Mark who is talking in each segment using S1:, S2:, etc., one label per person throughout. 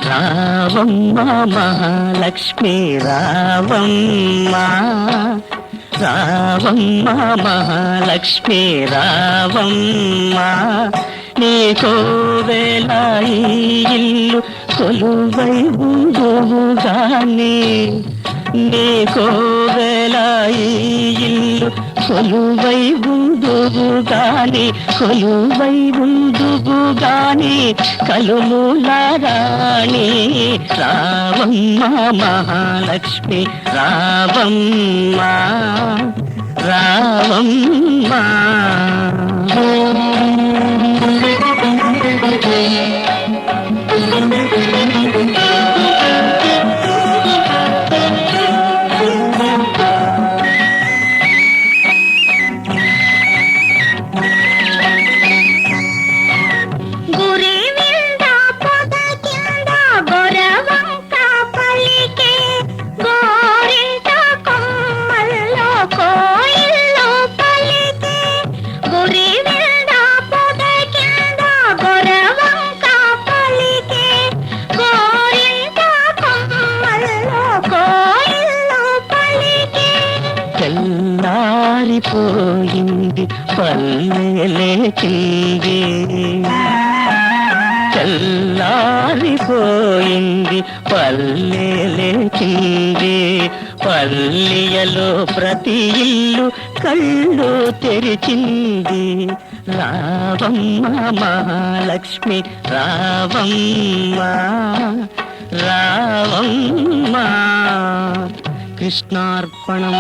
S1: రావమ్మ మహాలక్ష్మి రావమ్మ, రావమ్మ మహాలక్ష్మి రావమ్మ, నీకో వేళ ఈ ఇల్లు కొలువై ఉందువుగాని, నీకో వేళ ఈ ఇల్లు కొలువై ఉందువుగాని, కొలువై ఉందువుగాని కలుమూల రాణి రావమ్మ మహాలక్ష్మి రావమ్మ, రావమ్మ. తెల్లారిపోయింది పల్లెలేచింది, తెల్లారిపోయింది పల్లెలేచింది, పల్లెలో ప్రతి ఇల్లు కళ్ళు తెరిచింది. రావమ్మ మహాలక్ష్మి రావమ్మ, రావమ్మ. కృష్ణార్పణం.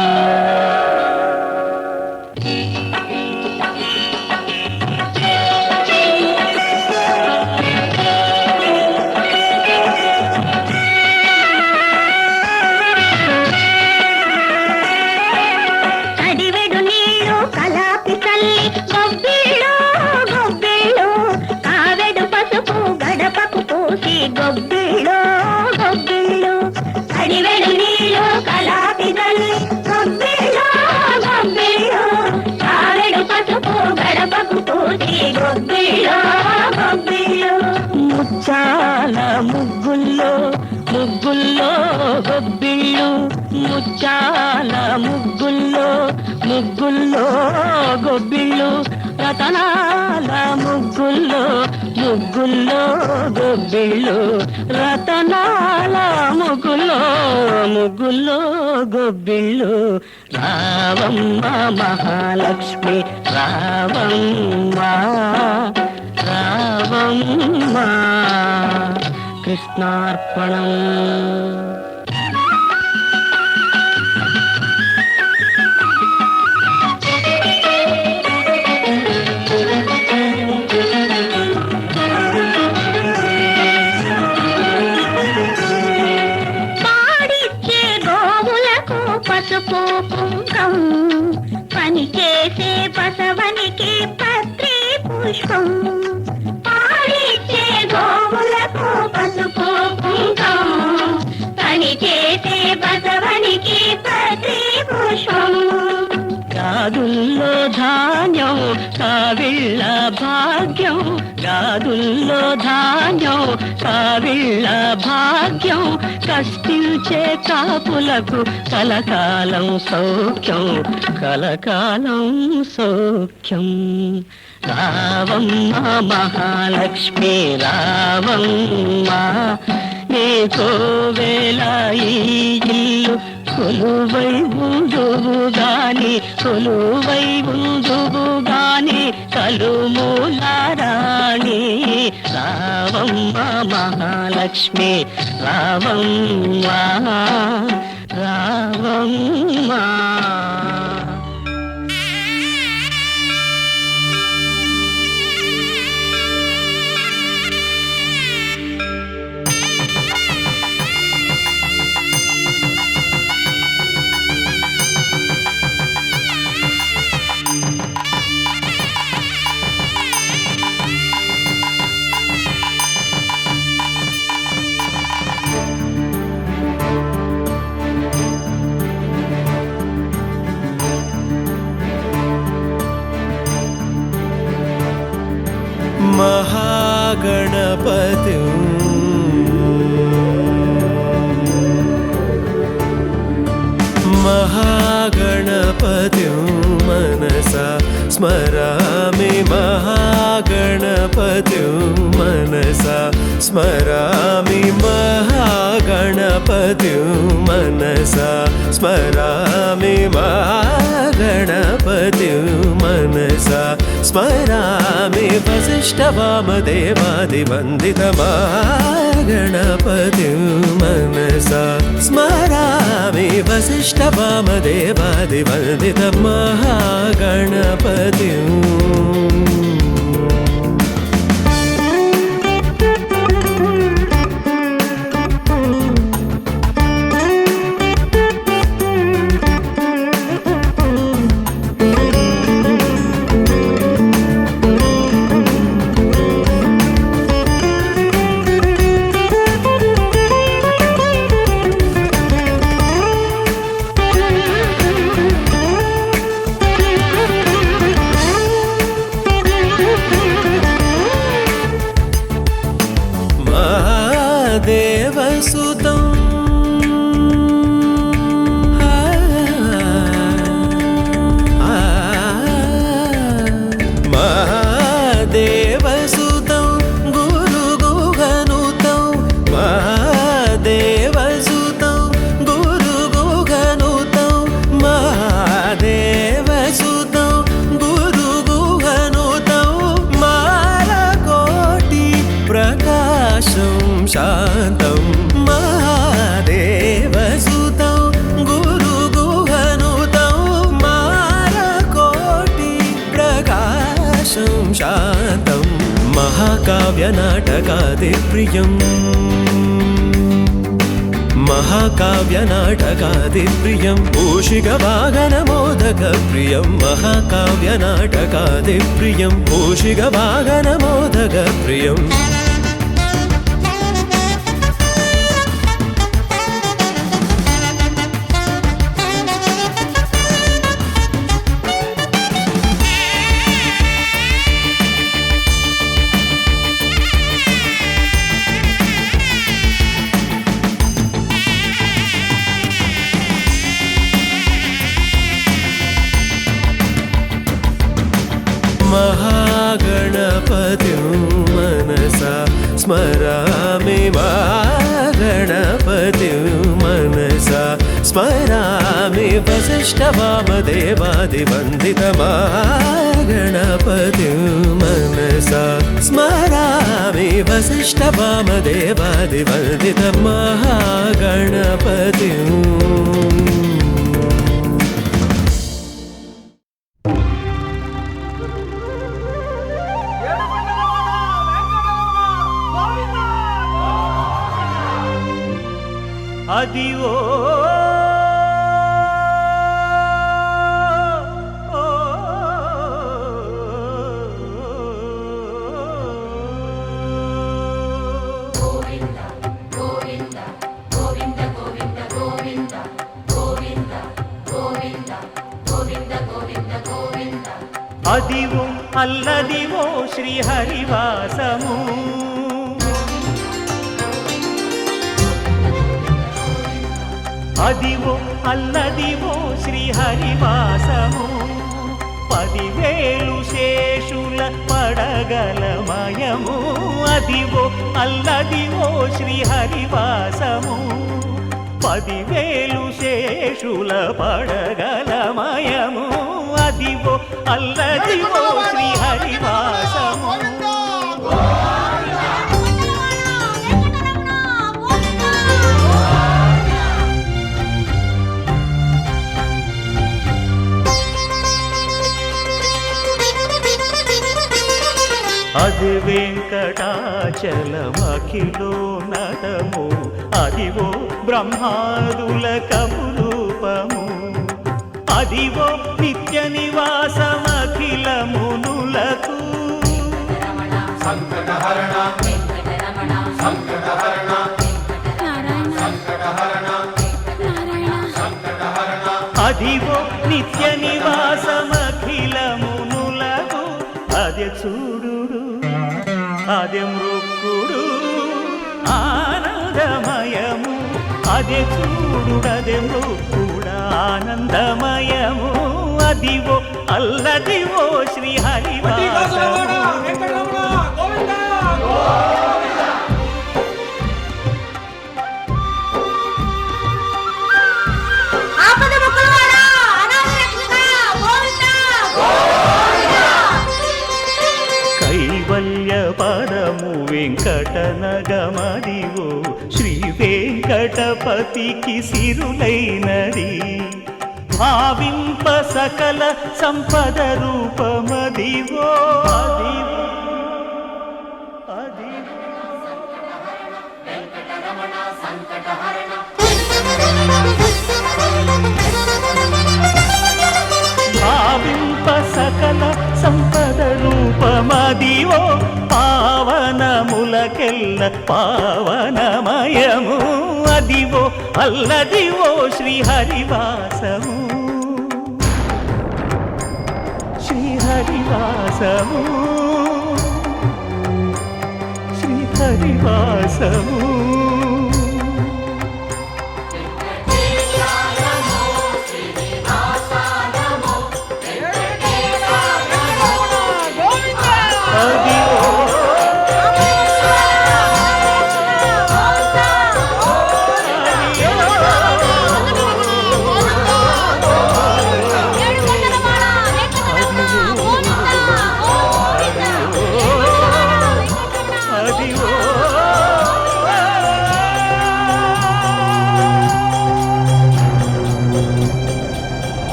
S2: గొబ్బిళ్ళు గొబ్బిళ్ళు అడివెడు నీళ్ళు కలాపి తల్లి, గొబ్బిళ్ళు గొబ్బిళ్ళు కావెడు పసుపు గడపకు పూసి, గొబ్బిళ్ళు గొబ్బిళ్ళు.
S1: ముచ్చాల ముగ్గుల్లో ముగ్గుల్లో గొబ్బిళ్ళు, ముచ్చాల ముగ్గుల్లో ముగ్గుల్లో గొబ్బిళ్ళు, రతనాల ముగ్గుల్లో ముగ్గుల్లో గొబ్బిళ్ళు, రతనాల ముగ్గుల్లో ముగ్గుల్లో గొబ్బిళ్ళు. రావమ్మ మహాలక్ష్మి రావమ్మ, రావమ్మ. కృష్ణార్పణం.
S2: పసుపు కుంకం పని చేసే బసవనికి పత్రి పుష్పం. పాడిచ్చే గోవులకు పసుపు కుంకం పని చేసే బసవనికి పత్రి పుష్పం.
S1: గాదుల్లో ధాన్యం కావిళ్ళ భాగ్యం, గాదుల్లో ధాన్యం కావిళ్ళ భాగ్యం, కష్టించే కాపులకు కలకాలం సౌఖ్యం, కలకాలం సౌఖ్యం. రావమ్మ మహాలక్ష్మి రావమ్మ, నీకోవేళ ఈ ఇల్లు కొలువై ఉందువు గాని, కొలువై ఉందువు గాని కలుమూల రాణి. రావమ్మ మహాలక్ష్మి రావమ్మ రావమ్మ.
S3: महागणपतिं महागणपतिं मनसा स्मरामि, महागणपतिं मनसा स्मरामि, महागणपतिं मनसा स्मरामि, महागणपतिं मनसा स्मरामि, वसिष्ठवामदेवादिवन्दितमहागणपतिं मनसा स्मरामि, वसिष्ठवामदेवादिवन्दितमहागणपतिं. देवसुतं महादेवसुतं गुरुगुहनुतं, महादेवसुतं गुरुगुहनुतं, महादेवसुतं गुरुगुहनुतं, मालकोटि प्रकाशं शान्तं, महादेवसुतं गुरुगुहनुतं, मालकोटि प्रकाशं शान्तं, महाकाव्यनाटकादिप्रियं, महाकाव्यनाटकादिप्रियं, मूषिकवाहनमोदकप्रियं, महाकाव्यनाटकादिप्रियं, मूषिकवाहनमोदकप्रियम्. महागणपतिं मनसा स्मरामि, महागणपतिं मनसा स्मरामि, वसिष्ठवामदेवादिवन्दितमहागणपतिं मनसा स्मरामि, वसिष्ठ वामदेवादिवन्दित महागणपतिम्
S1: అదివో అదివో అల్లదివో శ్రీహరివాసము అదివో అల్లదివో శ్రీహరివాసము 10,000 శేషుల పడగలమయము అదివో అల్లదివో శ్రీహరివాసము 10,000 శేషుల పడగలమయము అదివో అల్లదివో శ్రీహరివాసము అది వెంకటాచలమఖిలో నటము అదివో బ్రహ్మాదుల కపురూపము అదివో నిత్య నివాసమఖిల మునులకు
S4: సంకటహరణ వెంకటరమణ సంకటహరణ నారాయణ సంకటహరణ నారాయణ సంకటహరణ
S1: అదివో నిత్య నివాసమఖిల మునులకు అదే చూడు అదే మృక్కుడు ఆనందమయము అదే చూడు అదే మృక్కుడు ఆనందమయము అదివో అల్లదివో శ్రీహరివాసము కైవల్య పరము వెంకటనగమదివో శ్రీ వెంకటపతికి సిరులైనది భావింప సకల సంపద రూపమదివో అదివో భావింప సకల సంపద రూపమదివో పావనములకెల్ల పావనమయము అదివో అల్లదివో శ్రీహరివాసము శ్రీహరివాసము శ్రీహరివాసము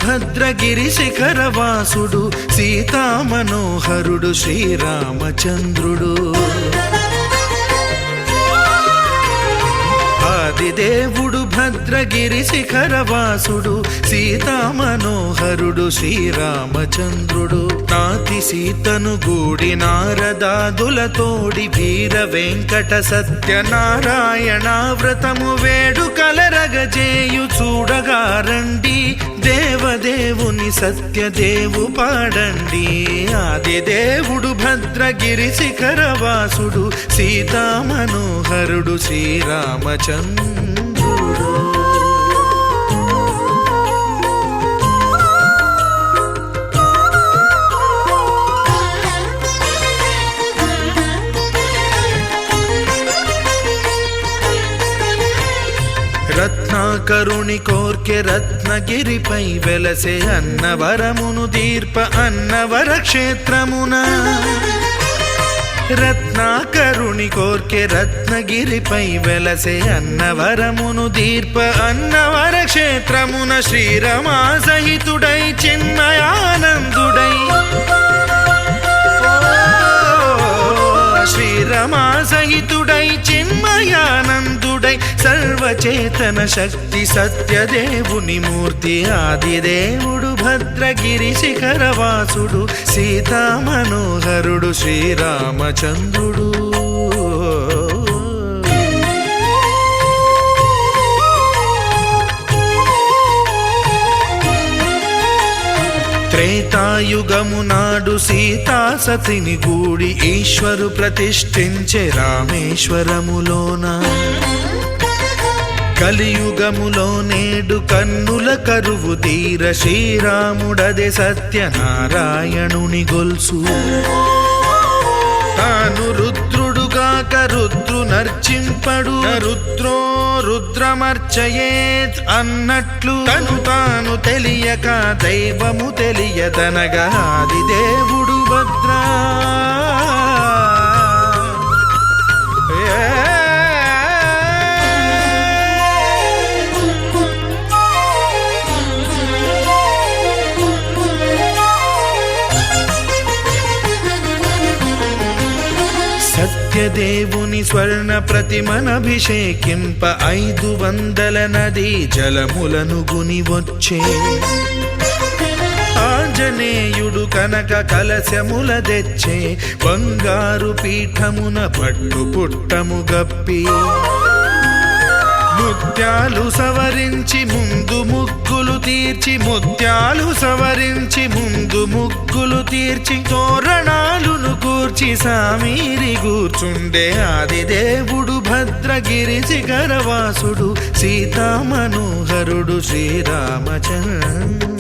S5: భద్రగిరి శిఖరవాసుడు సీతామనోహరుడు శ్రీరామచంద్రుడు. ఆదిదేవుడు భద్రగిరి శిఖరవాసుడు సీతామనోహరుడు శ్రీరామచంద్రుడు. నాతి సీతను గూడి నారదాదులతోడి వీర వెంకట సత్యనారాయణ వ్రతము వేడుకలరగజేయు చూడగారండి. దేవదేవుని సత్యదేవు పాడండి. ఆదిదేవుడు భద్రగిరి శిఖరవాసుడు సీతామనోహరుడు శ్రీరామచంద్రుడు. రత్నాకరుని కోర్కె రత్నగిరిపై వెలసే అన్నవరమును దీర్ప అన్నవర క్షేత్రమున. రత్నాకరుని కోర్కె రత్నగిరిపై వెలసే అన్నవరమును దీర్ప అన్నవర క్షేత్రమున. శ్రీరమా సహితుడై చిన్మయానందుడై శ్రీరమా సహితుడై చిన్మయానందుడై సర్వచేతన శక్తి సత్యదేవుని మూర్తి. ఆదిదేవుడు భద్రగిరి శిఖరవాసుడు సీతామనోహరుడు శ్రీరామచంద్రుడు. త్రేతాయుగము నాడు సీతా సతిని గూడి ఈశ్వరు ప్రతిష్ఠించే రామేశ్వరములోన. కలియుగములో నేడు కన్నుల కరువు తీర శ్రీరాముడదే సత్యనారాయణుని గొల్సు. తాను రుద్రుడుగాక రుద్రు నర్చింపడు. రుద్రో రుద్రమర్చయేత్ అన్నట్లు తను తాను తెలియక దైవము తెలియదనగా ఆదిదేవుడు భద్రా. సత్యదేవుని స్వర్ణ ప్రతిమనభిషేకింప 500 నదీ జలములను గుని వచ్చే. ఆంజనేయుడు కనక కలశముల తెచ్చే. బంగారు పీఠమున పట్టు పుట్టము గప్పి ముత్యాలు సవరించి ముందు ముగ్గులు తీర్చి. ముత్యాలు సవరించి ముందు ముగ్గులు తీర్చి తోరణాలును కూర్చి సామీరి కూర్చుండే. ఆదిదేవుడు భద్రగిరి శిఖరవాసుడు సీతామనోహరుడు శ్రీరామచంద్రుడు.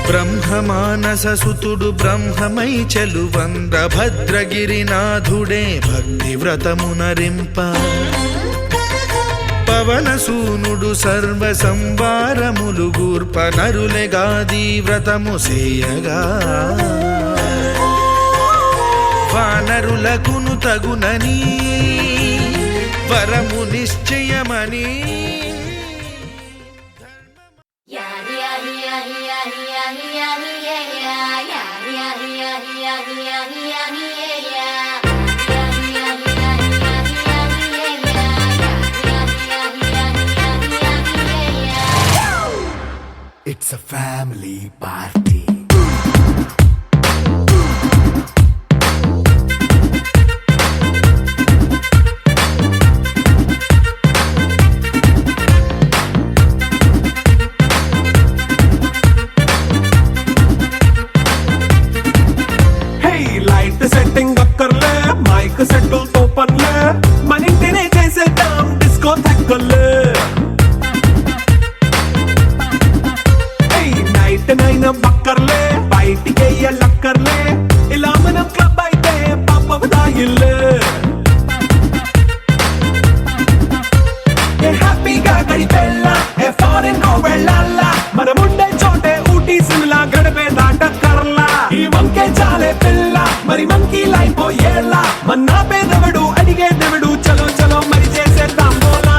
S5: బ్రహ్మమానస సుతుడు బ్రహ్మమై చెలువంద భద్రగిరినాథుడే భక్తి వ్రతమునరింప. పవనసూనుడు సర్వ సంవారములు గూర్ప నరులెగాది వ్రతము సేయగా. వానరులకును తగునని వరము నిశ్చయమని.
S3: It's a family party.
S6: Hey, light setting akkarle, mic settle to panle, manintine chesedam disco thakkale. నైన బక్కర్లే బయటికి లక్కర్లే ఇలా మనం క్లబ్ అయితే పాపదాయిల్లే. హ్యాపీగా గడిపెళ్ళ ఫారెన్ నో వెళ్ళాల. మనముండే చోటే ఊటీ సిమ్లా గడిపే దాటక్కర్లా. ఈ వంకే చాలే పిల్ల మరి మరి మంకీ లైన్ పోయేలా మన్నా పేదవడు అడిగేదెవడు చలో చలో మరి చేసేద్దాం బోలా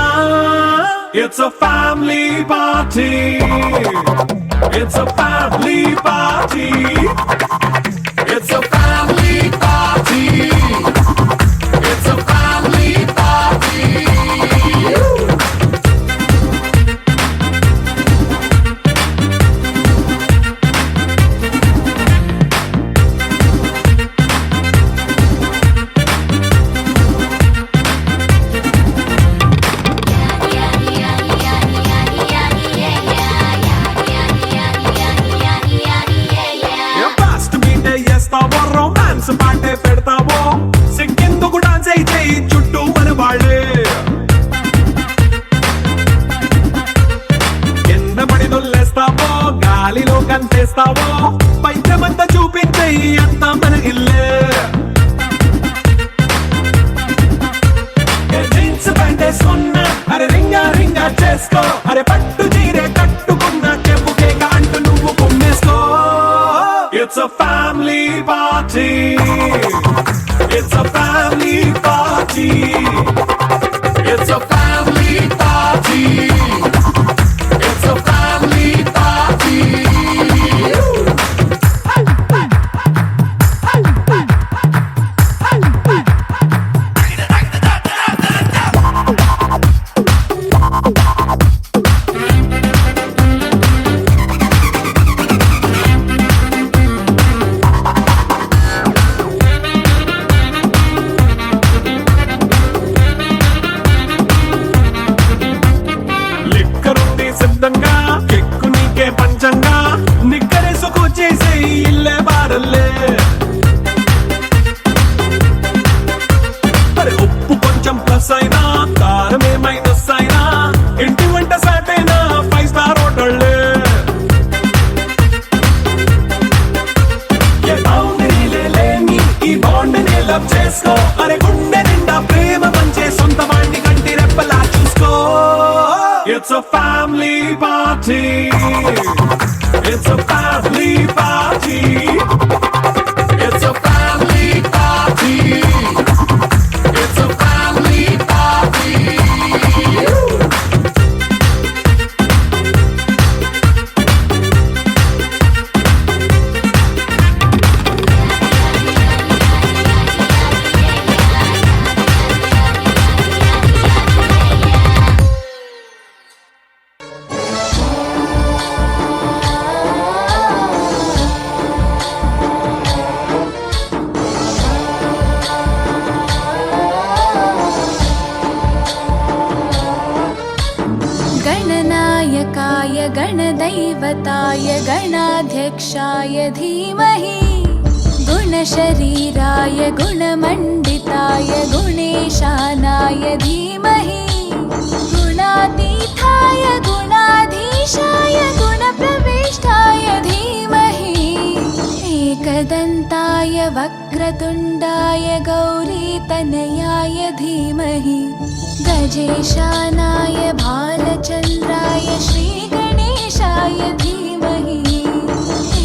S6: It's a family party It's a family party It's a family party It's a family party fast beat చేస్తావో రొమాన్స్ పాటే పెడతావో సిగ్గెందుకు డాన్స్ అయితే చుట్టూ మన వాళ్ళే కింద పడి దొల్లేస్తావో గాలిలో కంతేస్తావో పైచమంతా చూపించే అంతా మన ఇల్లే జీన్స్ ప్యాంట్ వేసుకున్నా అరే రింగా రింగా చేసుకో అరే పట్టు చీరే కట్టుకున్న చెప్పు కేక అంటూ నువ్వు కుమ్మేసుకో It's a family party It's a family party It's a family party It's a family party లిక్కరుంది సిద్ధంగా కెక్కు నీకే పంచంగా నిక్కరేసుకు చేసే ఇల్లే బారల్లే అరే ఉప్పు కొంచెం ప్లస్ అయినా కారమే మైనస్ అయినా ఇంటి వంట సాటైనా 5 స్టార్ హోటళ్ళే ఏ బౌండరీలే లేని ఈ బాండ్ని లవ్ చేసుకో అరే గుండె నిండా ప్రేమ పంచే సొంత వాణ్ణి కంటి రెప్పలా చూసుకో It's a family party It's a family party It's a family party It's a family party
S4: गणनायकाय गणदैवताय गणाध्यक्षाय धीमहि गुणशरीराय गुणमण्डिताय गुणेशानाय धीमहि गुणातीताय गुणाधीशाय गुणप्रविष्टाय धीमहि एकदन्ताय वक्रतुण्डाय गौरीतनयाय धीमहि गजेशानाय भालचन्द्राय श्रीगणेशाय धीमहि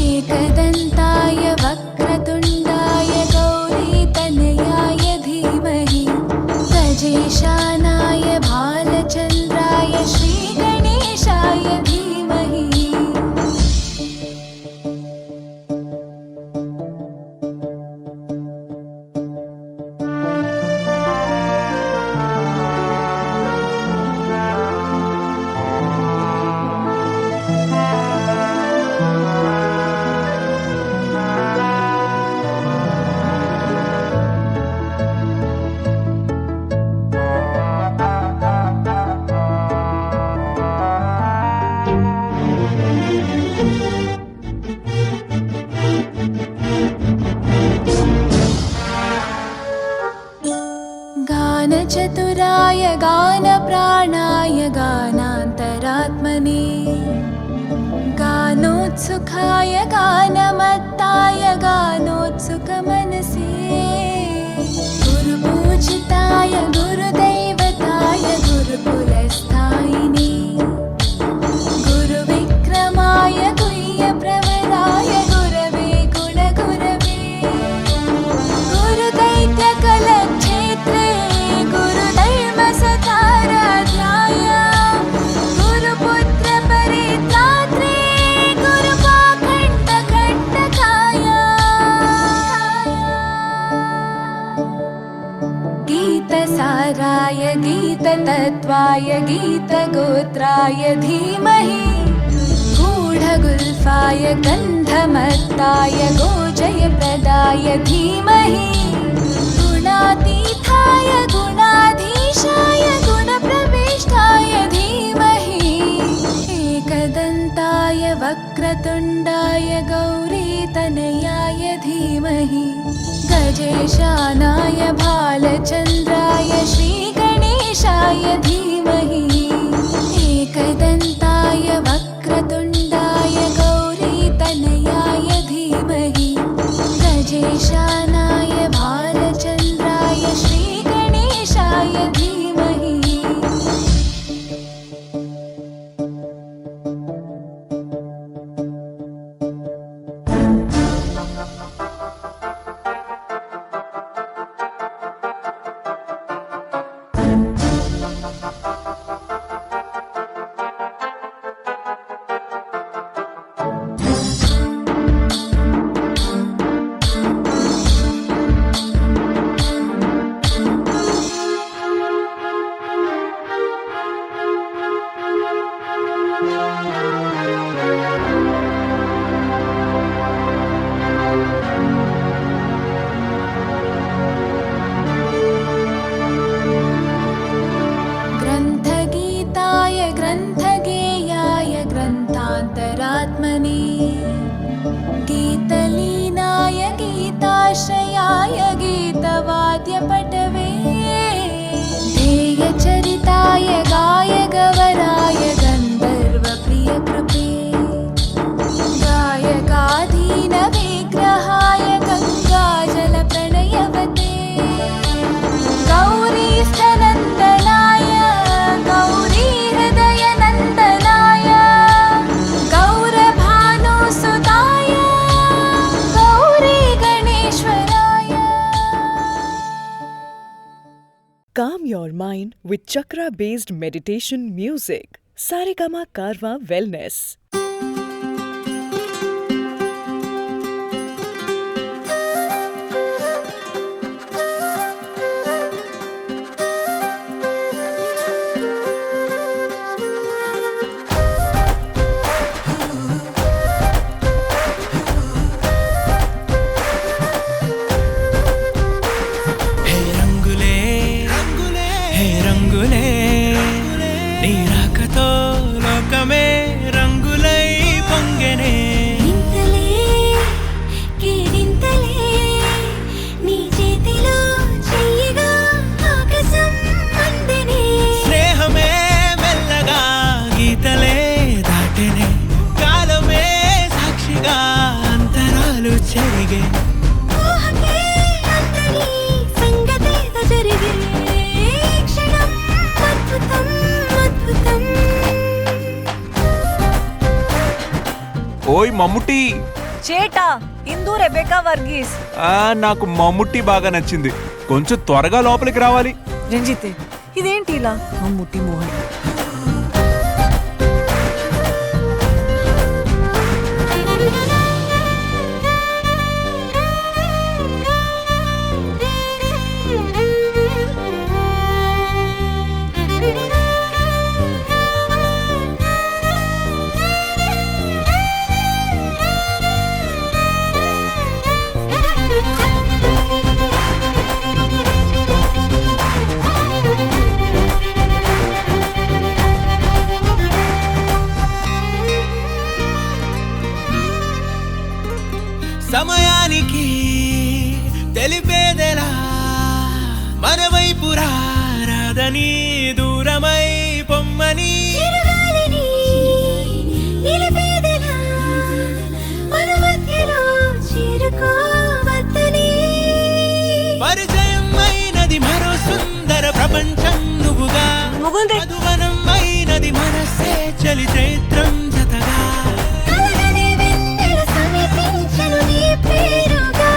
S4: एकदन्ताय वक्रतुण्डाय गौरीतनयाय धीमहि गजेशानाय भालचन्द्राय श्रीगणेशाय धीमहि गानचतुराय गानप्राणाय गानान्तरात्मने गानोत्सुकाय गानमत्ताय गानोत्सुकमनसे गुरुपूजिताय गुरुदैवताय गुरुकुलस्थायिने गुरुविक्रमाय गुह्यप्रवराय गुरवे गुणगुरवे गीतसाराय गीततत्त्वाय गीतगोत्राय धीमहि गूढगुल्फाय गन्धमत्ताय गोजयप्रदाय धीमहि गुणातीताय गुणाधीशाय गुणप्रविष्टाय धीमहि एकदन्ताय वक्रतुण्डाय गौरीतनयाय धीमहि गजेशानाय भालचन्द्राय श्रीगणेशाय धीमहि एकदन्ताय वक्रतुण्डाय गौरीतनयाय धीमहि गजेशानाय भालचन्द्राय श्रीगणेशाय धीमहि ग्रन्थगीताय ग्रन्थगेयाय ग्रन्थान्तरात्मने गीतलीनाय गीताश्रयाय गीतवाद्यपटवे ध्येयचरिताय गायगवराय गन्धर्वप्रियकृपे गायकाधीनविग्रहाय गङ्गाजलप्रणयवते गौरीस्थनन्दनाय गौरीहृदयनन्दनाय गौरभानुसुताय गौरीगणेश्वराय.
S7: Calm your mind with chakra-based meditation music. Saregama Karwa Wellness.
S8: హే రంగులే రంగులే హే రంగులే నీ రాకతో లోకమే రంగులై పొంగెనే
S2: ఇంతలే కేరింతలే నీ చేతిలో చెయ్యగా ఆకాశం అందనే
S8: స్నేహమే మెల్లగా గీతలే దాటెనే కాలమే సాక్షిగా అంతరాలు చెరిగే
S2: ఊహకే అంతని సంగతేదో జరిగే క్షణం అద్భుతం అద్భుతం.
S9: ఓయ్ మమ్ముట్టి
S10: చేటా ఇందు రెబెకా వర్గీస్
S9: నాకు మమ్ముట్టి బాగా నచ్చింది. కొంచెం త్వరగా లోపలికి రావాలి.
S10: రంజిత్ ఇదేంటి ఇలా మమ్ముట్టి మోహన్
S8: సమయానికి తెలిపేదెలా మన వైపు రాదని దూరమై పొమ్మని
S2: చిరుగాలిని నిలిపేదెలా మన మధ్యలో చేరుకోవద్దని
S8: పరిచయం అయినది మరో సుందర ప్రపంచం నువ్వుగా మధువనం అయినది మనసే చలి చైత్రం జతగా
S2: కలగని వెన్నెల సమీపించను నీ పేరుగా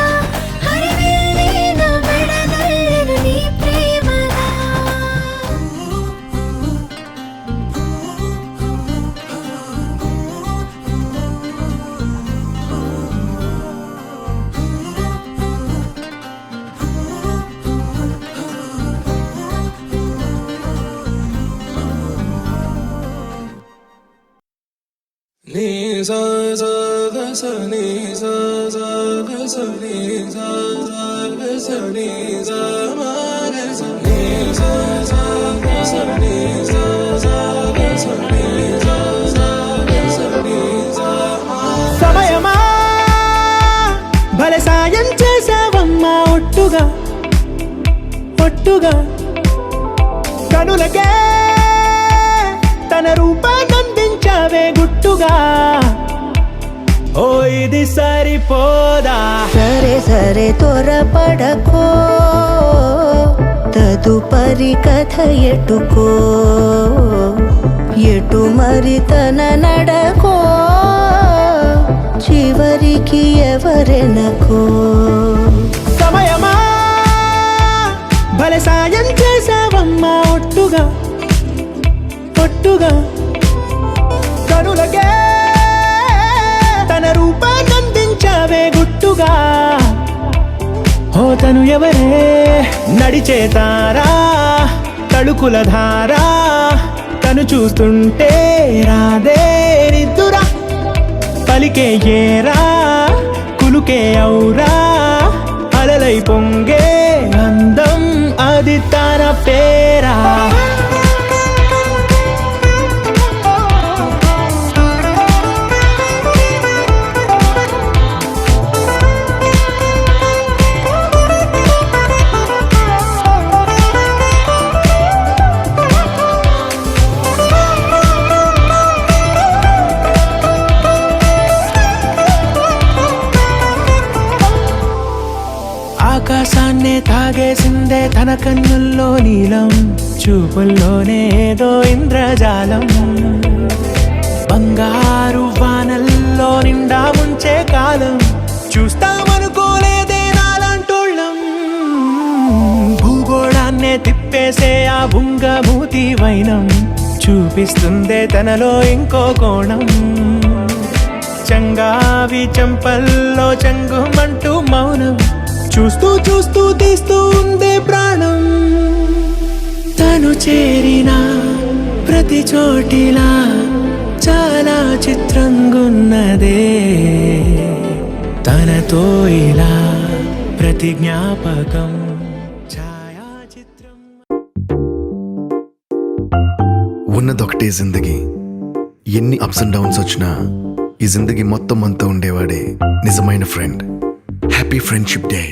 S2: హరివెల్లి నా మెడదల్లెను నీ ప్రేమగా.
S8: సమయమా భలే సాయం చేసావమ్మా ఒట్టుగా ఒట్టుగా కనులకే తన రూపాన్నందించావే గుట్టుగా ఓ ఇది సరిపోదా
S2: సరే సరే త్వరపడకో తదుపరి కథ ఎటుకో ఎటు మరి తన నడకో చివరికి ఎవరెనకో
S8: సమయమా భలే సాయం చేసావమ్మా ఒట్టుగా ఒట్టుగా కనులకే తన రూపాన్నందించావే గుట్టుగా ఓ తను ఎవరే నడిచే తారా తళుకుల ధారా తను చూస్తుంటే రాదే నిద్దురా పలికే ఏరా కులుకే ఔరా అలలై పొంగే అందం అది తన పేరా ఆకాశాన్నే తాగేసిందే తన కన్నుల్లో నీలం చూపుల్లోనే ఏదో ఇంద్రజాలం బంగారు వానల్లో నిండా ముంచే కాలం చూస్తామనుకోలేదే నాలాంటోళ్ళం భూగోళాన్నే తిప్పేసే ఆ బుంగమూతి వైనం చూపిస్తుందే తనలో ఇంకో కోణం చంగావి చంపల్లో చంగుమంటూ మౌనం చూస్తూ చూస్తూ తీస్తూ ఉందే ప్రాణం తను చేరిన ప్రతి చోటిలా చాలా చిత్రంగున్నదే తనతో ఇలా ప్రతి జ్ఞాపకం ఛాయాచిత్రం
S3: ఉన్నదొకటే జిందగీ ఎన్ని అప్స్ అండ్ డౌన్స్ వచ్చినా ఈ జిందగీ మొత్తం అంతా ఉండేవాడే నిజమైన ఫ్రెండ్ హ్యాపీ ఫ్రెండ్షిప్ డే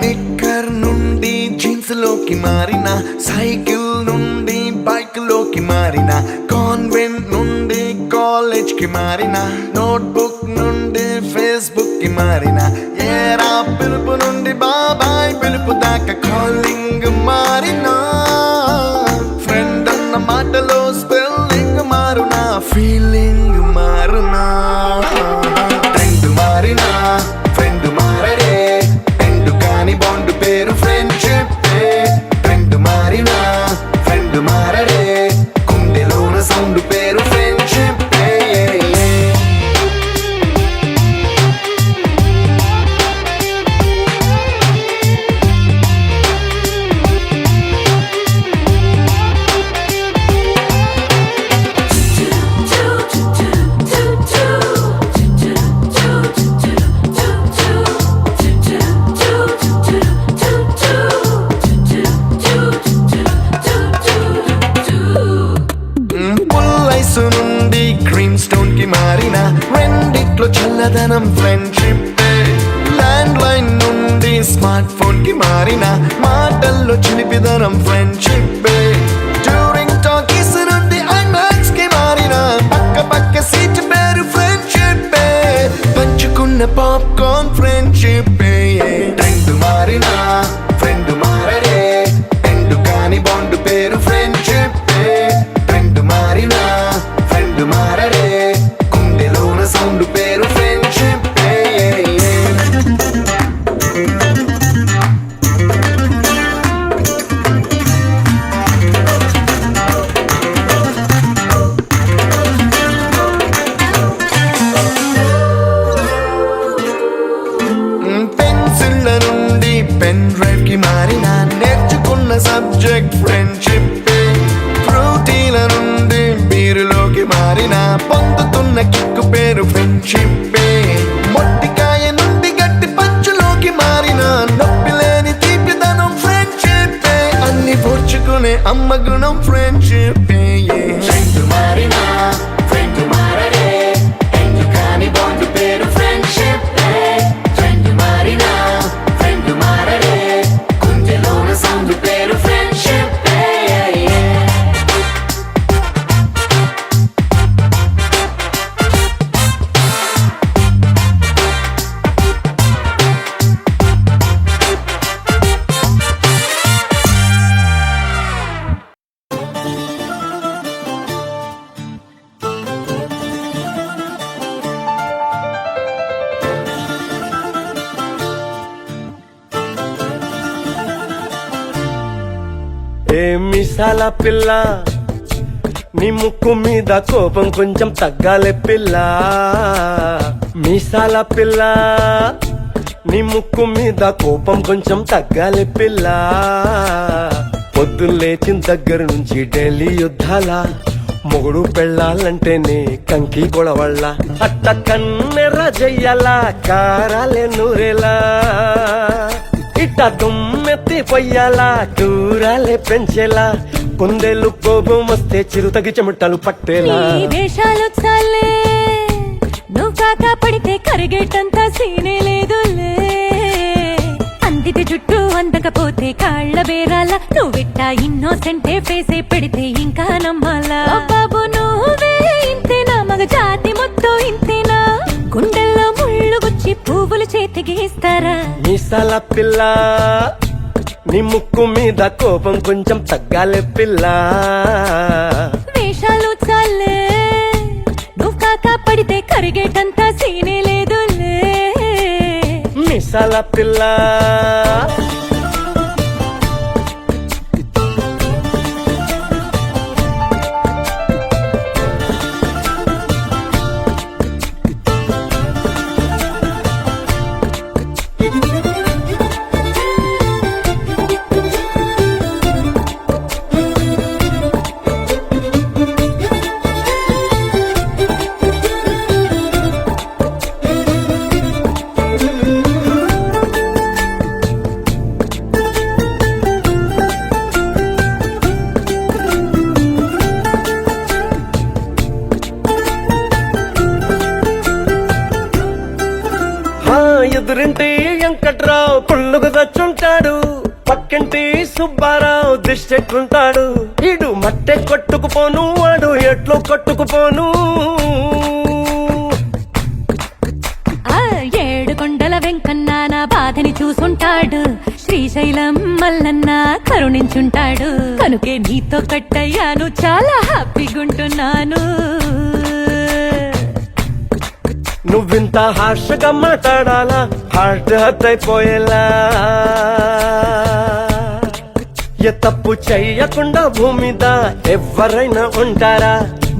S3: నిక్కర్ నుండి జీన్స్ లోకి మారిన సైకిల్ నుండి బైక్ లోకి మారిన కాన్వెంట్ నుండి కాలేజ్ కి మారిన నోట్బుక్ నుండి ఫేస్బుక్ కి మారిన ఏరా పిలుపు నుండి బాబాయ్ పిలుపు దాకా కాలింగ్ మారిన ఫ్రెండ్ అన్న మాటలో స్పెల్లింగ్ మారునా ఫీలింగ్ మారునా ట్రెండ్ మారినా ఫ్రెండ్ మారడే ఎండు కాని బాండ్ పేరు ఫ్రెండ్షిప్ ట్రెండ్ మారినా ఫ్రెండ్ మారడే గుండెలోన సౌండ్ పేరు ఫ్రెండ్షిప్ నుండి గ్రీన్ స్టోన్ కి మారిన రెండిట్లో చల్లదనం ఫ్రెండ్షిప్ ల్యాండ్ లైన్ నుండి స్మార్ట్ ఫోన్ కి మారిన మాటల్లో చిలిపిదనం ఫ్రెండ్షిప్ డ్యూరింగ్ టాకీస్ నుండి ఐమాక్స్ కి మారిన పక్క పక్క సీట్ పేరు ఫ్రెండ్షిప్ పంచుకున్న పాప్కార్న్ ఫ్రెండ్షిప్ ట్రెండ్ మారిన ఫ్రెండ్ మారడే ఎండు కాని బాండ్ పేరు ఫ్రెండ్షిప్ ట్రెండ్ మారిన ఫ్రెండ్ మారడే గుండెలోన సౌండ్ పేరు ఫ్రెండ్షిప్ పెన్సిళ్ళ నుండి పెన్ డ్రైవ్ కి మారిన నేర్చుకున్న సబ్జెక్ట్ ఫ్రెండ్షిప్ ఫ్రూటీల నుండి బీరులోకి మారిన పొందుతున్న కిక్ పేరు ఫ్రెండ్షిప్. మొట్టికాయ నుండి గట్టి పంచులోకి మారిన నొప్పి లేని తీపిదనం ఫ్రెండ్షిప్. అన్ని పోర్చుకునే అమ్మ గుణం ఫ్రెండ్షిప్. ఫ్రెండ్ మారినా ఫ్రెండ్ మారడే, ఎందుకని బాండ్ పేరు ఫ్రెండ్షిప్. ఫ్రెండ్ మారినా ఫ్రెండ్ మారడే, గుండెలోన సౌండ్ పేరు ఫ్రెండ్షిప్.
S8: ఏ మిసాల పిల్ల, నీ ముక్కు మీద కోపం కొంచెం తగ్గాలే పిల్ల. మీసాల పిల్ల, నీ ముక్కు మీద కోపం కొంచెం తగ్గాలే పిల్ల. పొద్దున్న లేచిన దగ్గర నుంచి ఢిల్లీ యుద్ధాల, మొగుడు పెళ్ళాలంటేనే కంకి గొడవళ్ళ. అట్ట కన్నెర్ర జయ్యాల, కారాలే నూరేలా. ఇట్ట దుమ్మెత్తి పొయ్యాలా, కూరాలే పెంచేలా. కుందేలు కోపం వస్తే చిరుతగి చెమటలు పట్టేలా.
S4: వేషాలు చాలే, నువ్వు కాక పడితే కరిగేటంత సీనే లేదులే. అందిది జుట్టు అందకపోతే కాళ్ళ బేరాల, నువ్విట్ట ఇన్నోసెంటే ఫేసే పెడితే ఇంకా నమ్మాలా. బాబు నువ్వే ఇంతేనా, మగ జాతి మొత్తం ఇంతేనా. గుండెల్లో ముళ్ళు గుచ్చి పువ్వులు చేతికి ఇస్తారా.
S8: మీసాల పిల్ల, నీ ముక్కు మీద కోపం కొంచెం తగ్గాలే పిల్ల.
S4: వేషాలు చాలే, నువ్వు కాక పడితే కరిగేటంత సీనే లేదులే.
S8: మీసాల పిల్ల. ఎదురింటి వెంకట్రావు పుల్లుగు దచ్చుంటాడు, పక్కింటి సుబ్బారావు దిష్టెట్టుంటాడు. ఇడు మట్టె కొట్టుకుపోను, వాడు ఎట్లు కొట్టుకుపోను.
S4: ఏడు కొండల వెంకన్న నా బాధని చూసుంటాడు, శ్రీశైలం మల్లన్న కరుణించుంటాడు. కనుకే నీతో కట్టయ్యాను, చాలా హ్యాపీగుంటున్నాను.
S8: నువ్వింత హార్షగా మాట్లాడాలా, హార్ట్ హర్ట్ అయిపోయేలా. ఏ తప్పు చెయ్యకుండా భూమిద ఎవరైనా ఉంటారా.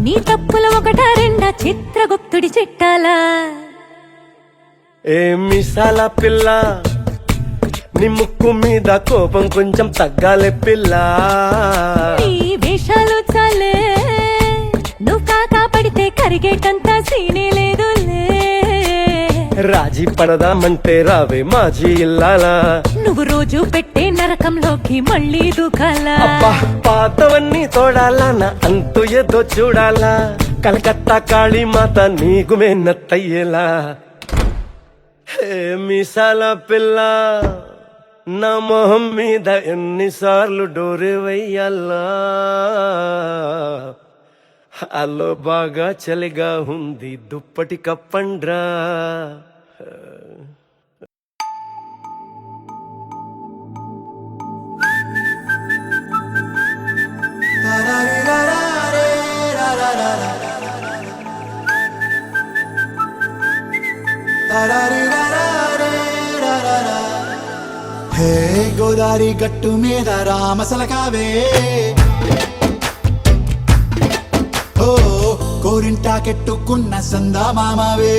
S4: నీ తప్పుల ఒకటా రెండా, చిత్రగుప్తుడి చిట్టాలా.
S8: ఏ మిసాల పిల్ల, నీ ముక్కు మీద కోపం కొంచెం తగ్గాలే పిల్ల.
S4: నీ వేషాలు చాలే, నువ్వు కాకా పడితే కరిగేటంత సీనే లేదులే.
S8: రాజీ పడదామంటే రావే మాజీ ఇల్లాలా.
S4: నువ్వు రోజు పెట్టే నరకంలోకి మళ్ళీ దూకాలా.
S8: అబ్బా పాతవన్నీ తోడాలా, నా అంతు ఏదో చూడాలా. కలకత్తా కాళీమాత నీకు మేనత్తయ్యేలా. హే మీసాల పిల్ల, నా మొహం మీద ఎన్నిసార్లు డోరే వెయ్యాలా. అల్లో బాగా చలిగా ఉంది, దుప్పటి కప్పండ్రా.
S11: హే గోదారి గట్టు మీద రామసలకావే, ఓ కోరింటా కెట్టుకున్న సందా మామావే.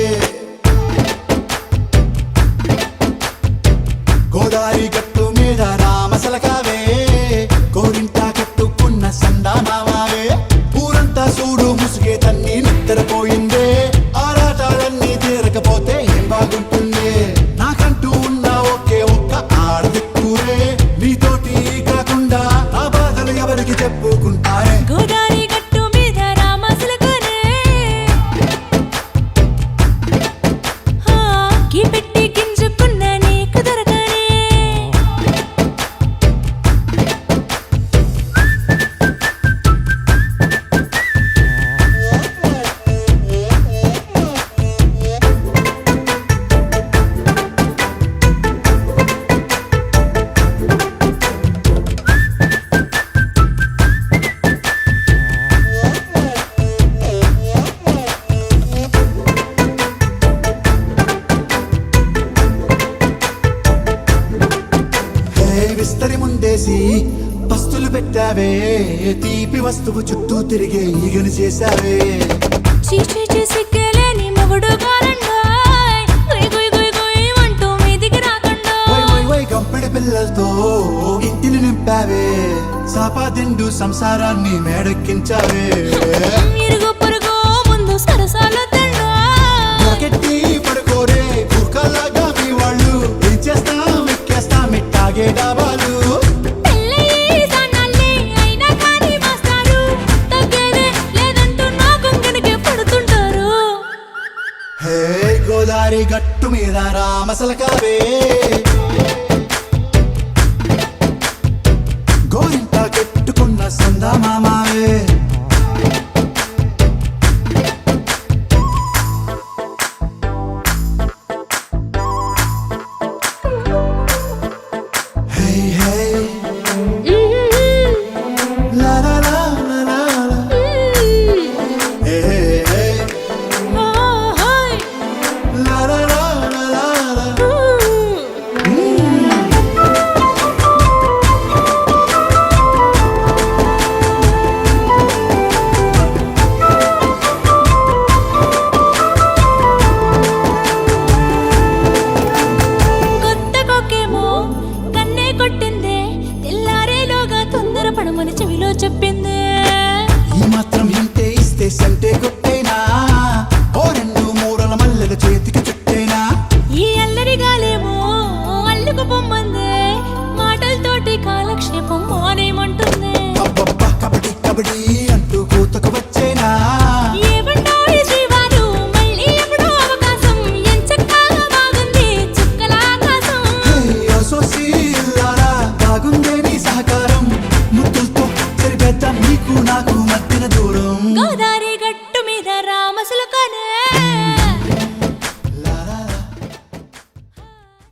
S11: గోదారి గట్టు మీద రామసలకావే, కోరింటా కెట్టుకున్న సందా మామావే. ఊరంతా చూడు ముసుగే తన్ని నిద్రపోయిందే, ఆరాట విస్తరి ముందేసి పస్తులు పెట్టావే తీపి వస్తువు చుట్టూ తిరిగే ఈగను చేశావే
S4: చీచీ సిగ్గలేని మొగుడు గారండాయ్ గుయ్ గుయ్ గుయ్ గుయ్ అంటూ మీదికి రాకుండా
S11: వై గంపెడి పిల్లలతో ఇంటిని నింపావే సాపాదిండు సంసారాన్ని మేడెక్కించావే
S4: ఇరుగు పొరుగు ముందు సరసాల తండా
S11: రాకెట్టి పడుకోరే కుక్కలాగా మీ వాళ్ళు ఏం చేస్తాం ఎక్కేస్తాం ఇట్టాగే డాబాలు
S4: పెళ్ళయి సన్నాళ్ళే అయినా కానీ మాస్తారు తగ్గేదే లేదంటూ నా కొంగనికే పడుతుంటారు
S11: హే గోదారి గట్టు మీద రామసలకావే గోరింట కెట్టుకున్న సందా మామావే Hey, hey, la la la la la la. Hey, hey, hey, la la la la la la.
S4: కొత్త కొక్కేమో కన్నే కొట్టిందే తెల్లారేలోగా తొందర పడమని చెవిలో చెప్పిందే
S11: ఈ మాత్రం ఇంటే ఇస్తే సంటే కొట్టేనా ఓ రెండు మూరల మల్లెల చేతికి చుట్టేనా
S4: ఈ అల్లరి గాలేమో అల్లుకు పొమ్మందే మాటలతోటి కాలక్షేపం మానేమంటుందే
S11: అబ్బబ్బా కబడ్డీ కబడ్డీ అంటూ కూతకు వచ్చేనా
S4: ఏమంటాయి శ్రీవారు మళ్ళీ ఎప్పుడో అవకాశం ఎంచక్కా బాగుంది చుక్కల ఆకాశం
S11: సోసి ఇల్లారా బాగుందే నీ సహకారం ముద్దులతో చెరిపేద్దాం నీకు నాకు మధ్యన దూరం
S4: గోదారి గట్టు మీద రామసులకనే